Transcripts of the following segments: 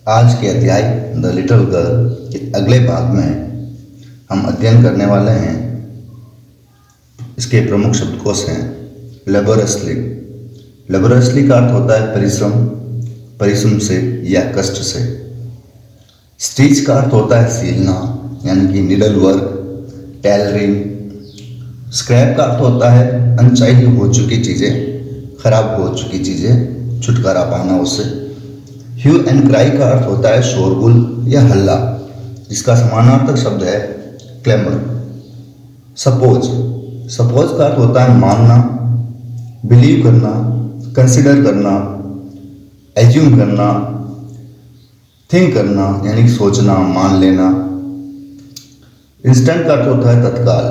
आज के अध्याय द लिटिल गर्ल के अगले भाग में हम अध्ययन करने वाले हैं। इसके प्रमुख शब्दकोश हैं लेबोरसली। लेबोरसली का अर्थ होता है परिश्रम, परिश्रम से या कष्ट से। स्टिच का अर्थ होता है सीलना यानी कि नीडल वर्क, टेलरिंग। स्क्रैप का अर्थ होता है अनचाही हो चुकी चीज़ें, खराब हो चुकी चीज़ें, छुटकारा पाना उससे। ह्यू एंड क्राई का अर्थ होता है शोरगुल या हल्ला, जिसका समानार्थक शब्द है क्लेमर। सपोज, सपोज का अर्थ होता है मानना, बिलीव करना, कंसिडर करना, एज्यूम करना, थिंक करना यानी सोचना, मान लेना। इंस्टेंट का अर्थ होता है तत्काल,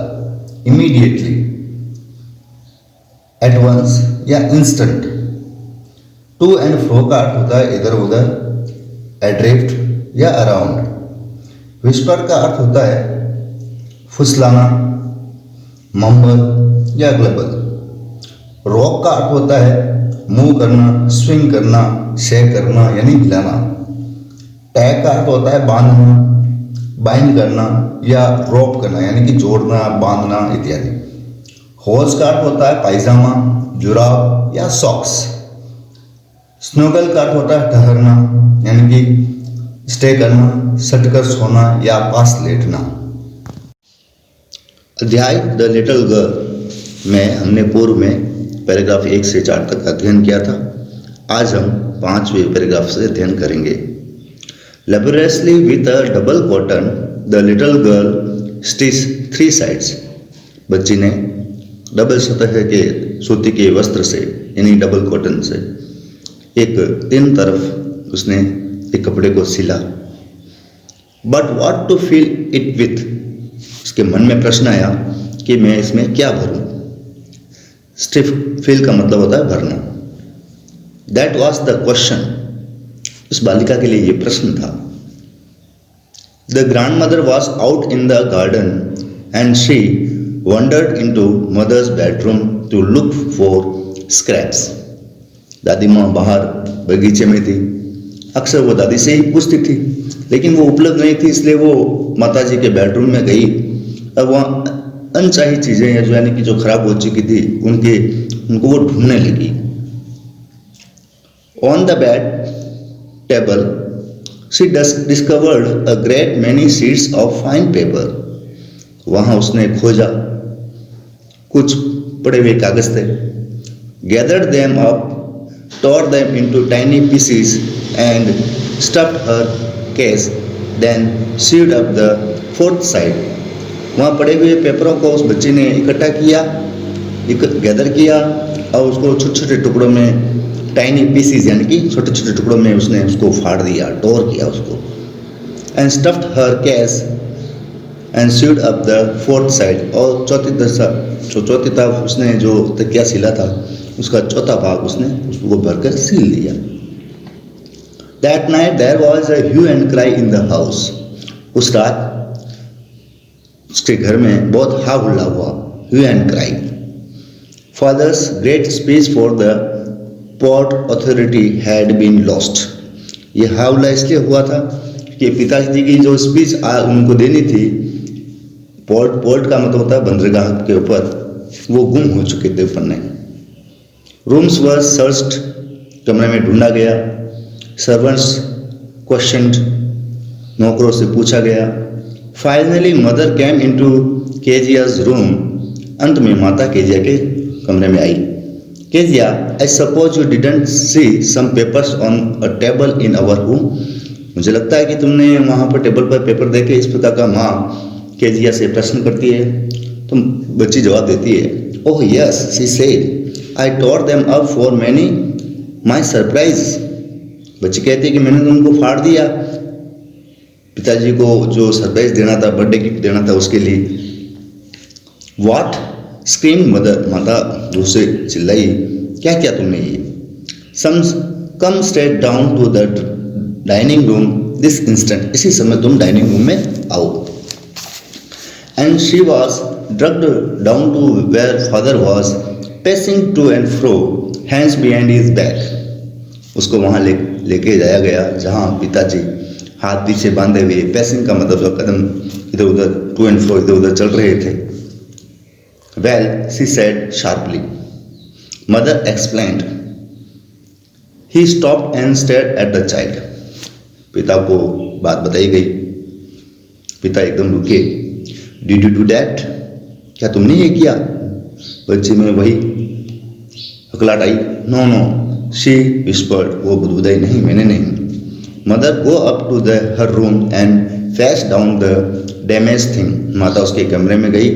इमीडिएटली, एट वंस या इंस्टेंट। टू एंड फ्रो का अर्थ होता है इधर उधर, एड्रिफ्ट या अराउंड। विस्पर का अर्थ होता है फुसलाना, मम्बल या ग्लबल। रॉक का अर्थ होता है मूव करना, स्विंग करना, शेक करना यानी हिलाना। टैग का अर्थ होता है बांधना, बाइंड करना या रॉप करना यानी कि जोड़ना, बांधना इत्यादि। होज का अर्थ होता है पायजामा, जुराब या सॉक्स। स्नोगल का अर्थ होता है ठहरना यानी कि स्टे करना, सटकर सोना या पास लेटना। अध्याय द लिटिल गर्ल में हमने पूर्व में पैराग्राफ 1 से 4 तक अध्ययन किया था। आज हम 5वें पैराग्राफ से अध्ययन करेंगे। Laboriously with a double cotton the little girl stitch 3 sides. बच्ची ने डबल सतह के सूती के वस्त्र से यानी डबल कॉटन से एक 3 तरफ उसने एक कपड़े को सिला। But what to fill it with, उसके मन में प्रश्न आया कि मैं इसमें क्या भरूं। स्टिफ फिल का मतलब होता है भरना। दैट वॉज द क्वेश्चन, उस बालिका के लिए ये प्रश्न था। The grandmother was out in the garden and she wandered into mother's bedroom to look for scraps. दादी माँ बाहर बगीचे में थी। अक्सर वो दादी से ही पूछती थी, लेकिन वो उपलब्ध नहीं थी, इसलिए वो माताजी के बेडरूम में गई। अब वहाँ अनचाही चीज़ें या जो यानी कि जो खराब हो चुकी थी उनको वो ढूंढने लगी। On the bed table she discovered a great many sheets of fine paper. वहाँ उसने खोजा, कुछ पड़े हुए कागज थे। Gathered them up, tore them into tiny pieces and stuffed her case, then sewed up the 4th side. वहाँ पड़े हुए पेपरों को उस बच्ची ने इकट्ठा किया, गैदर किया और उसको छोटे छोटे टुकड़ों में, टाइनी पीसीज यानी कि छोटे छोटे टुकड़ों में उसने उसको फाड़ दिया, टोर किया उसको। And stuffed her case and sewed up the 4th side, और चौथी तरफ उसने जो तकिया सिला था उसका चौथा भाग उसने उसको भरकर सील दिया। That night there was a hue and cry in the house. उस रात उसके घर में बहुत हा हुल्ला हुआ, hue and cry. Father's great speech for the port authority had been lost. ये हा हुल्ला इसलिए हुआ था कि पिताजी की जो स्पीच उनको देनी थी, पोर्ट का मतलब होता है बंदरगाह के ऊपर, वो गुम हो चुके थे पन्ने। रूम्स वर सर्च्ड, कमरे में ढूंढा गया। सर्वेंट्स क्वेश्चनड, नौकरों से पूछा गया। Finally mother came into Kezia's room. अंत में माता केजिया के कमरे में आई। Kezia, I suppose you didn't see some papers on a table in our room. मुझे लगता है कि तुमने वहाँ पर टेबल पर पेपर देखे। इस प्रकार का माँ केजिया से प्रश्न करती है। तो बच्ची जवाब देती है, oh yes she said, I tore them up for many my surprise. बच्ची कहती है कि मैंने तो उनको फाड़ दिया, पिताजी को जो सरप्राइज देना था, बर्थडे गिफ्ट देना था उसके लिए। What? Screamed mother. माता दूर से चिल्लाई, क्या किया तुमने ये? Come straight down to the dining room this instant. इसी समय तुम डाइनिंग रूम में आओ। And she was dragged down to where father was pacing to and fro, hands behind his back. उसको वहाँ लेके जाया गया, जहाँ पिताजी हाथ पीछे बांधे हुए, पैसिंग का मतलब जो कदम इधर उधर टू एंड फ्रो इधर उधर चल रहे थे। Well, she said sharply. Mother explained. He stopped and stared at the child. पिता को बात बताई गई। पिता एकदम रुके। Did you do that? क्या तुमने ये किया? बच्चे में वही हकलाहट आई। No no, she whispered. वो बुदबुदाई, नहीं मैंने नहीं। Mother go up to the her room and fetch down the damage thing. माता उसके कमरे में गई,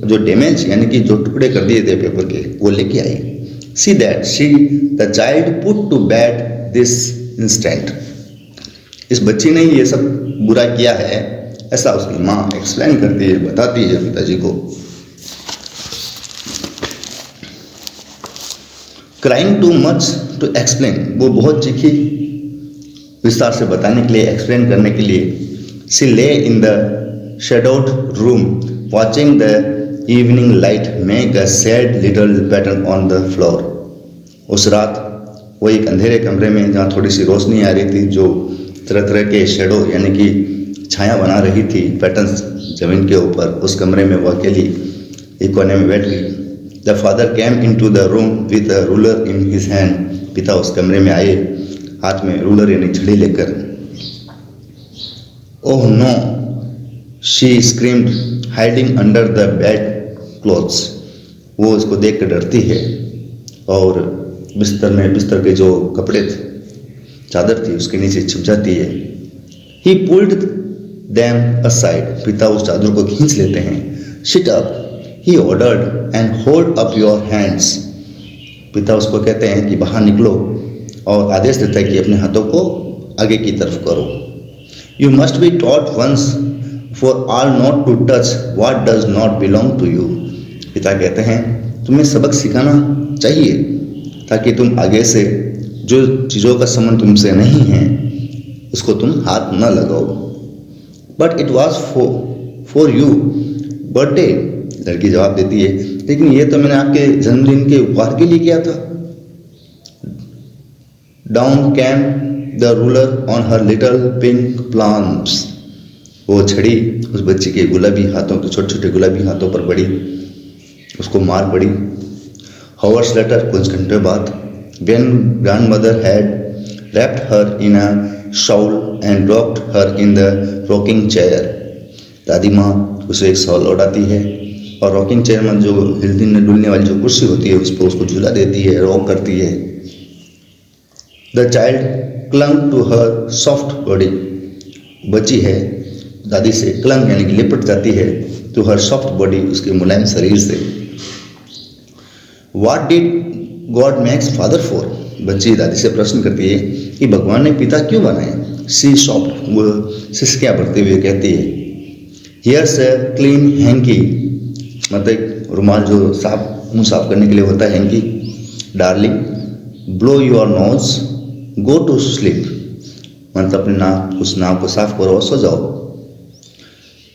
जो डैमेज यानी कि जो टुकड़े कर दिए थे पेपर के, वो लेके आई। See that she the child put to bed this instant. इस बच्ची ने ये सब बुरा किया है, ऐसा उसकी माँ एक्सप्लेन करती है, बताती है पिताजी को। Crying too much to explain. वो बहुत चीखी विस्तार से बताने के लिए, एक्सप्लेन करने के लिए। शी ले in the shadowed room watching the evening light make a sad little pattern on the floor. उस रात वो एक अंधेरे कमरे में, जहाँ थोड़ी सी रोशनी आ रही थी, जो तरह तरह के शेडो यानी कि छाया बना रही थी, पैटर्न्स जमीन के ऊपर, उस कमरे में वो अकेली एक कोने में बैठ गई। The father came in to the room with a ruler in his hand. पिता उस कमरे में आए, हाथ में रूलर यानी छड़ी लेकर। Oh no, she screamed hiding under the bed clothes. वो उसको देख कर डरती है और बिस्तर के जो कपड़े थे, चादर थी, उसके नीचे छिप जाती है। ही पुल्ड देम असाइड। पिता उस चादर को खींच लेते हैं। Sit up, he ordered, and hold up your hands. पिता उसको कहते हैं कि बाहर निकलो, और आदेश देता है कि अपने हाथों को आगे की तरफ करो। You must be taught once for all not to touch what does not belong to you. पिता कहते हैं तुम्हें सबक सिखाना चाहिए, ताकि तुम आगे से जो चीज़ों का संबंध तुमसे नहीं है उसको तुम हाथ न लगाओ। But it was for you birthday. लड़की जवाब देती है, लेकिन ये तो मैंने आपके जन्मदिन के उपहार के लिए किया था। Down came the ruler on her little pink palms. वो छड़ी उस बच्ची के गुलाबी हाथों के, छोटे छोटे गुलाबी हाथों पर पड़ी, उसको मार पड़ी। हावर्स लेटर, कुछ घंटे बाद, when grandmother had wrapped her in a shawl and rocked her in the rocking chair। दादी माँ उसे एक शॉल ओढ़ाती है और रॉकिंग चेयर में जो हिलती डुलने वाली जो कुर्सी होती है उस पर उसको झूला देती है, रॉक करती है। The child clung to her soft body. बच्ची है दादी से क्लंग यानी कि लिपट जाती है, टू हर सॉफ्ट बॉडी, उसके मुलायम शरीर से। What did God makes father for. बच्ची दादी से प्रश्न करती है कि भगवान ने पिता क्यों बनाए। सी सॉफ्ट, वो सिसकियाँ भरते हुए कहती है। हियर्स अ क्लीन हैंकी, मतलब रुमाल जो मुँह साफ करने के लिए होता है, hanky. Darling, blow your nose, go to sleep, मतलब अपने नाक, उस नाक को साफ करो और सो जाओ।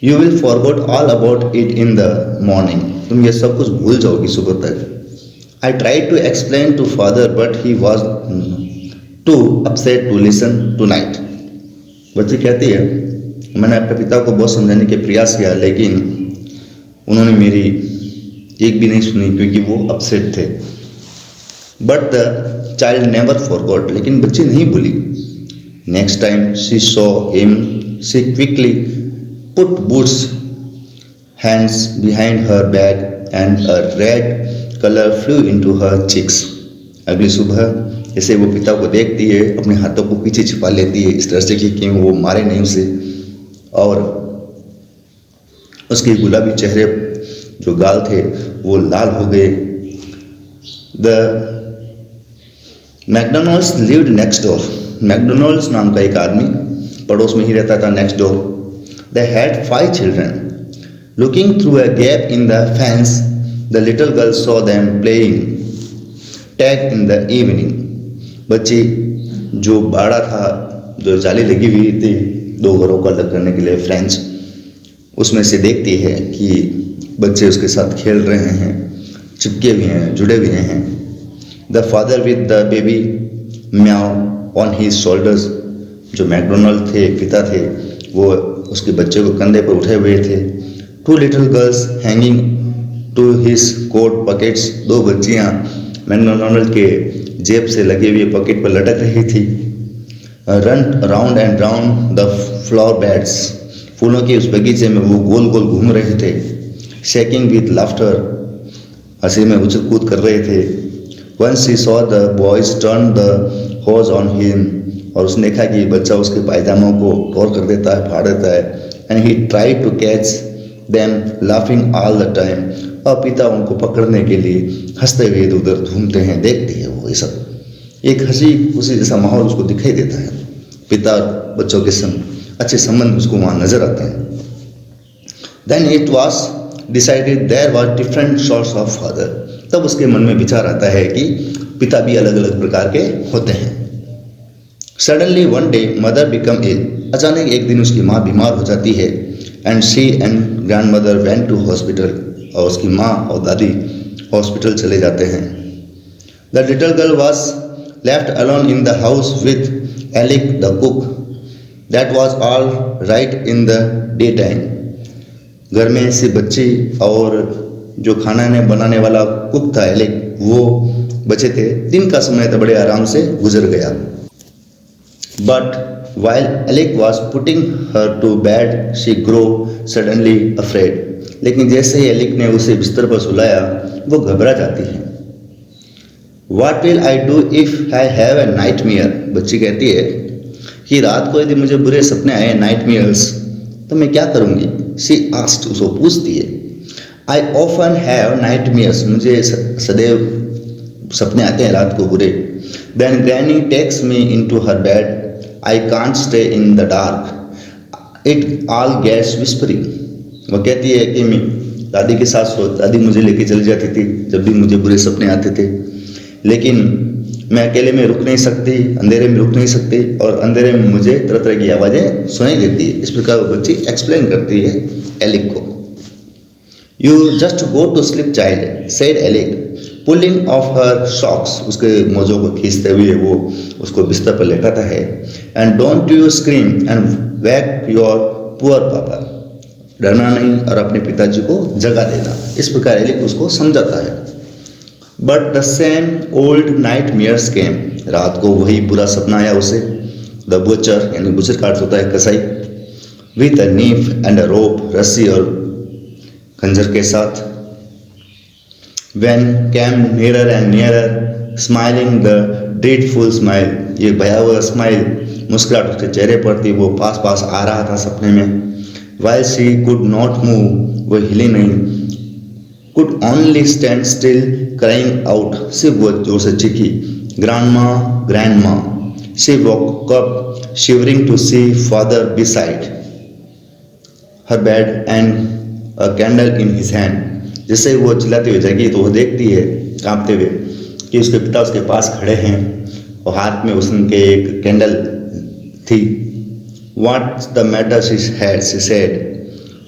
You will forgot all about it in the morning. तुम ये सब कुछ भूल जाओगी सुबह तक। I tried to explain to father but he was too upset to listen tonight। बच्ची कहती है मैंने अपने पिता को बहुत समझाने के प्रयास किया, लेकिन उन्होंने मेरी एक भी नहीं सुनी क्योंकि वो अपसेट थे। But the child never forgot, लेकिन बच्ची नहीं भूली। Next time she saw him she quickly put both hands behind her back and a red colour flew into her cheeks. अगली सुबह जैसे वो पिता को देखती है, अपने हाथों को पीछे छिपा लेती है, इस तरह से कि वो मारे नहीं उसे, और उसके गुलाबी चेहरे जो गाल थे वो लाल हो गए। The McDonald's lived next door. McDonald's नाम का एक आदमी पड़ोस में ही रहता था, next door. They had 5 children. Looking through a gap in the fence The little girl saw them playing tag in the evening। बच्ची जो बाड़ा था, जो जाली लगी हुई थी 2 घरों को अलग करने के लिए, फ्रेंच, उसमें से देखती है कि बच्चे उसके साथ खेल रहे हैं, चिपके हुए हैं, जुड़े हुए हैं। The father with the baby meow on his shoulders. जो मैकडोनल्ड थे, पिता थे, वो उसके बच्चे को कंधे पर उठे हुए थे। 2 little girls hanging to his coat pockets. 2 बच्चियां मैकडोनल्ड के जेब से लगे हुए पॉकेट पर लटक रही थी। Run round and round the flower beds. फूलों के उस बगीचे में वो गोल गोल घूम रहे थे। शेकिंग विद लाफ्टर, हंसी में उछल कूद कर रहे थे। Once he saw the boys turn the hose on him. और उसने देखा कि बच्चा उसके पायजामों को टोर कर देता है, फाड़ देता है। And he try to catch them laughing all the time. और पिता उनको पकड़ने के लिए हंसते हुए इधर उधर घूमते हैं, देखते हैं वो ये सब। एक हंसी खुशी जैसा माहौल उसको दिखाई देता है। पिता और बच्चों के संग अच्छे संबंध उसको वहाँ नजर आते हैं। Then it was decided there was different sorts of father. तब उसके मन में विचार आता है कि पिता भी अलग अलग प्रकार के होते हैं। Suddenly one day mother become ill. अचानक एक दिन उसकी माँ बीमार हो जाती है। And she and grand mother went to hospital. और उसकी माँ और दादी हॉस्पिटल चले जाते हैं। The little girl was left alone in the house with Alik the cook. That was all right in the day time. घर में से बच्ची और जो खाना ने बनाने वाला कुक था एलिक, वो बचे थे। दिन का समय तो बड़े आराम से गुजर गया। But while Alec was putting her to bed she grew suddenly afraid. लेकिन जैसे ही एलिक ने उसे बिस्तर पर सुलाया, वो घबरा जाती है। What will I do if I have a nightmare? बच्ची कहती है कि रात को यदि मुझे बुरे सपने आए, नाइटमेयर्स, तो मैं क्या करूँगी? She asked, उसको पूछती है। I often have nightmares, मुझे सदैव सपने आते हैं रात को बुरे। Then Granny takes me into her bed. I can't stay in the dark. It all gets whispering. वो कहती है कि मैं दादी के साथ दादी मुझे लेके चली जाती थी जब भी मुझे बुरे सपने आते थे, लेकिन मैं अकेले में रुक नहीं सकती, अंधेरे में रुक नहीं सकती, और अंधेरे में मुझे तरह तरह की आवाज़ें सुनाई देती है। इस प्रकार वो बच्ची एक्सप्लेन करती है एलिक को। You just go to sleep child, said Alec, pulling off her socks. उसके मोजों को खींचते हुए वो उसको बिस्तर पर लेटाता है। And don't you scream and wake your poor पापा। डरना नहीं और अपने पिताजी को जगा देना। इस प्रकार एलिक उसको समझाता है। But the same old nightmares came. रात को वही बुरा सपना आया उसे। द बुचर, यानी बुचर का अर्थ होता है कसाई, with a knife and a rope, रस्सी और खंजर के साथ। When came nearer and nearer smiling the dreadful smile. ये भयावह स्माइल, मुस्कुराहट उसके चेहरे पर थी, वो पास पास आ रहा था सपने में। While she could not move, वो हिली नहीं, could only stand still, crying out, सिर्फ वो जोर से चीखी, grandma, grandma. She woke up, shivering to see father beside her bed and a candle in his hand. जैसे वो चिल्लाते हुए जागी तो वो देखती है कांपते हुए कि उसके पिता उसके पास खड़े हैं और हाथ में उसके एक कैंडल थी। What's the matter? she said.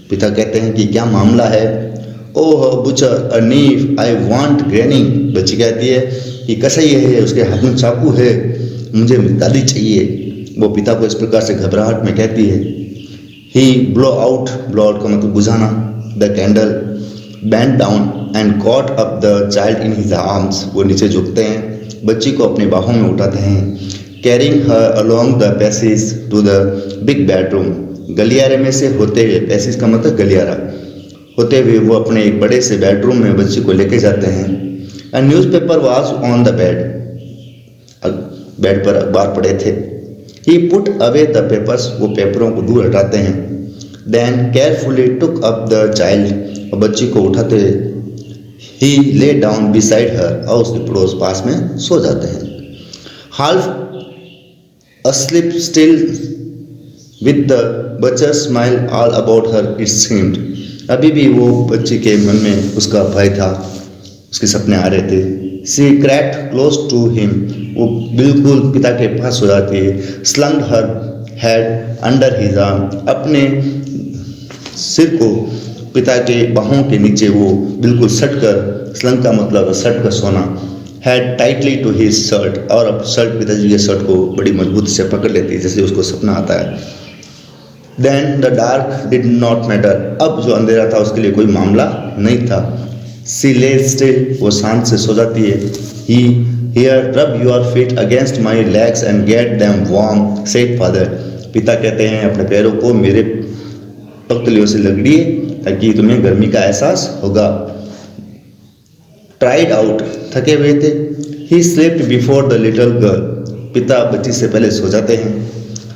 पिता कहते हैं कि क्या मामला है? ओह butcher, a knife, I want granny. बच्ची कहती है कि कसाई है, उसके हाथ में चाकू है, मुझे दादी चाहिए। वो पिता को इस प्रकार से घबराहट में कहती है। He blow out का मतलब बुझाना, the candle, bent down and caught up the child in his arms. वो नीचे झुकते हैं, बच्ची को अपने बाहों में उठाते हैं। Carrying her along the passage to the big bedroom. गलियारे में से होते हुए, पैसेज का मतलब गलियारा, होते हुए वो अपने एक बड़े से बेडरूम में बच्ची को लेके जाते हैं। A newspaper was on the bed. Bed पर अखबार पड़े थे। He put away the papers. वो पेपरों को दूर हटाते हैं। Then carefully took up the child. और बच्ची को उठाते he lay down beside her. और उसके पड़ोस पास में सो जाते हैं। Half asleep still with the butcher smile all about her it seemed. अभी भी वो बच्ची के मन में उसका भय था, उसके सपने आ रहे थे। She crept close to him. वो बिल्कुल पिता के पास हो जाती है। Slung her head under his arm. अपने सिर को पिता के बाहों के नीचे वो बिल्कुल सट कर, स्लंग का मतलब सट कर सोना, had tightly to his shirt, और अब शर्ट पिताजी के शर्ट को बड़ी मजबूती से पकड़ लेती है जैसे उसको सपना आता है। Then the dark did not matter, अब जो अंधेरा था उसके लिए कोई मामला नहीं था। सी ले स्टिल, वो शांत से सो जाती है। He here rub your feet against my legs and get them warm said father, पिता कहते हैं अपने पैरों को मेरे पगतलियों से रगड़िए ताकि तुम्हें गर्मी का एहसास होगा। ट्राइड आउट, थके हुए थे। He slept before the little girl, पिता बच्ची से पहले सो जाते हैं।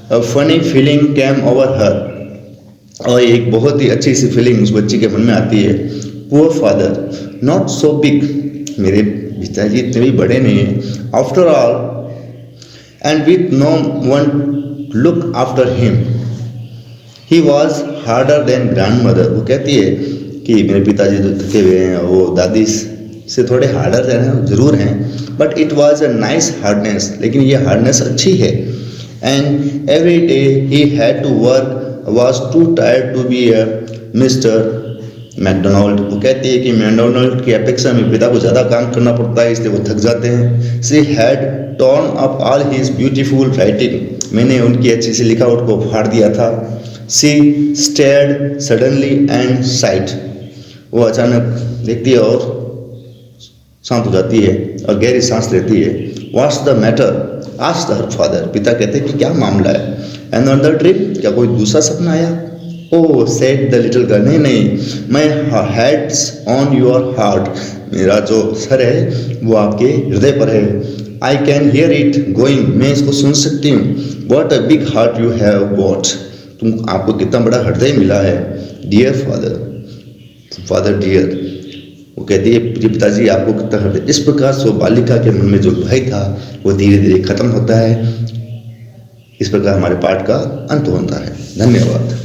A funny feeling came over her, और एक बहुत ही अच्छी सी फीलिंग उस बच्ची के मन में आती है। Poor father not so big, मेरे पिताजी इतने भी बड़े नहीं हैं। After all and with no one look after him he was harder than grandmother, वो कहती है कि मेरे पिताजी जो थके हुए हैं वो दादी से थोड़े हार्डर हैं, जरूर हैं, but it was a nice hardness, लेकिन ये हार्डनेस अच्छी है। And every day he had to work was too tired to be a mister McDonald, वो कहती है कि मैकडोनाल्ड की अपेक्षा में पिता को ज़्यादा काम करना पड़ता है इसलिए वो थक जाते हैं। She had torn up all his beautiful writing, मैंने उनकी अच्छी सी लिखावट को फाड़ दिया था। She stared suddenly and site, वो अचानक देखती है और शांत हो जाती है और गहरी सांस लेती है। What's the matter asked her father, पिता कहते हैं कि क्या मामला है। अनदर ड्रीम, क्या कोई दूसरा सपना आया। ओह सेड द लिटिल गर्ल, नहीं नहीं, माई हेड्स ऑन योर हार्ट, मेरा जो सर है वो आपके हृदय पर है। I can hear it going, मैं इसको सुन सकती हूँ। What a big heart you have got, आपको कितना बड़ा हृदय मिला है। डियर फादर, फादर डियर, वो कहती है पिताजी आपको कितना हृदय। इस प्रकार से बालिका के मन में जो भय था वो धीरे धीरे खत्म होता है। इस प्रकार हमारे पाठ का अंत होता है। धन्यवाद।